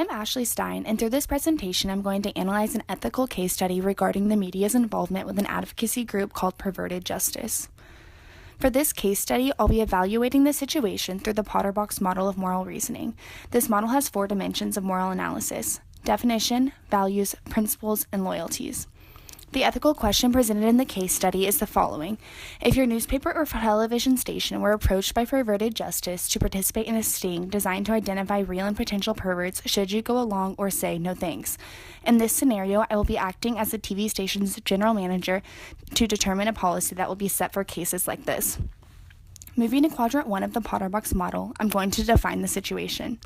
I'm Ashley Stein, and through this presentation, I'm going to analyze an ethical case study regarding the media's involvement with an advocacy group called Perverted Justice. For this case study, I'll be evaluating the situation through the Potter Box model of moral reasoning. This model has 4 dimensions of moral analysis: definition, values, principles, and loyalties. The ethical question presented in the case study is the following. If your newspaper or television station were approached by Perverted Justice to participate in a sting designed to identify real and potential perverts, should you go along or say no thanks? In this scenario, I will be acting as the TV station's general manager to determine a policy that will be set for cases like this. Moving to quadrant 1 of the Potter Box model, I'm going to define the situation.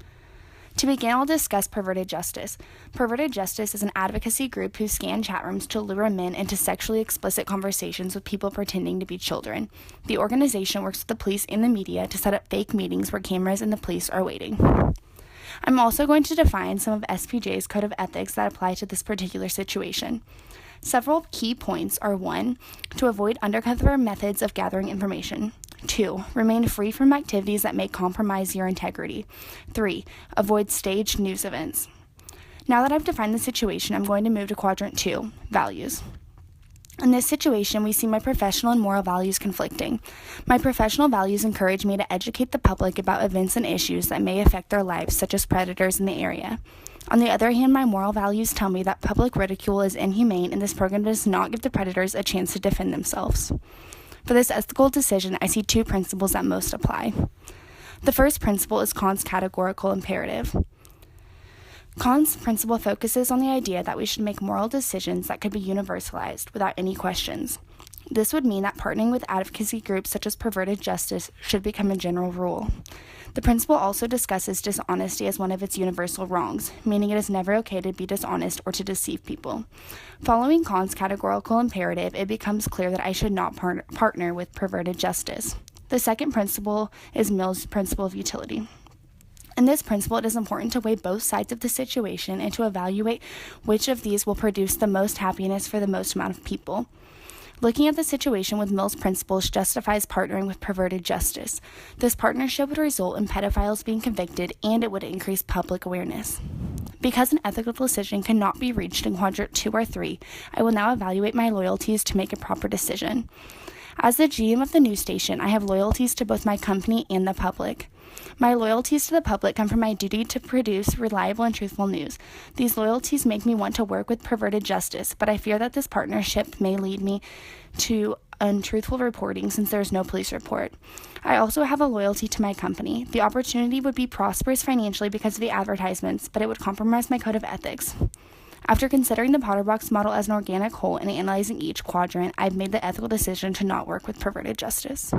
To begin, I'll discuss Perverted Justice. Perverted Justice is an advocacy group who scan chat rooms to lure men into sexually explicit conversations with people pretending to be children. The organization works with the police and the media to set up fake meetings where cameras and the police are waiting. I'm also going to define some of SPJ's code of ethics that apply to this particular situation. Several key points are 1. To avoid undercover methods of gathering information. 2. Remain free from activities that may compromise your integrity. 3. Avoid staged news events. Now that I've defined the situation, I'm going to move to quadrant 2, values. In this situation, we see my professional and moral values conflicting. My professional values encourage me to educate the public about events and issues that may affect their lives, such as predators in the area. On the other hand, my moral values tell me that public ridicule is inhumane and this program does not give the predators a chance to defend themselves. For this ethical decision, I see 2 principles that most apply. The first principle is Kahn's categorical imperative. Kahn's principle focuses on the idea that we should make moral decisions that could be universalized without any questions. This would mean that partnering with advocacy groups such as Perverted Justice should become a general rule. The principle also discusses dishonesty as one of its universal wrongs, meaning it is never okay to be dishonest or to deceive people. Following Kahn's categorical imperative, it becomes clear that I should not partner with Perverted Justice. The second principle is Mill's principle of utility. In this principle, it is important to weigh both sides of the situation and to evaluate which of these will produce the most happiness for the most amount of people. Looking at the situation with Mill's principles justifies partnering with Perverted Justice. This partnership would result in pedophiles being convicted and it would increase public awareness. Because an ethical decision cannot be reached in quadrant 2 or 3, I will now evaluate my loyalties to make a proper decision. As the GM of the news station, I have loyalties to both my company and the public. My loyalties to the public come from my duty to produce reliable and truthful news. These loyalties make me want to work with Perverted Justice, but I fear that this partnership may lead me to untruthful reporting since there is no police report. I also have a loyalty to my company. The opportunity would be prosperous financially because of the advertisements, but it would compromise my code of ethics. After considering the Potter Box model as an organic whole and analyzing each quadrant, I've made the ethical decision to not work with Perverted Justice.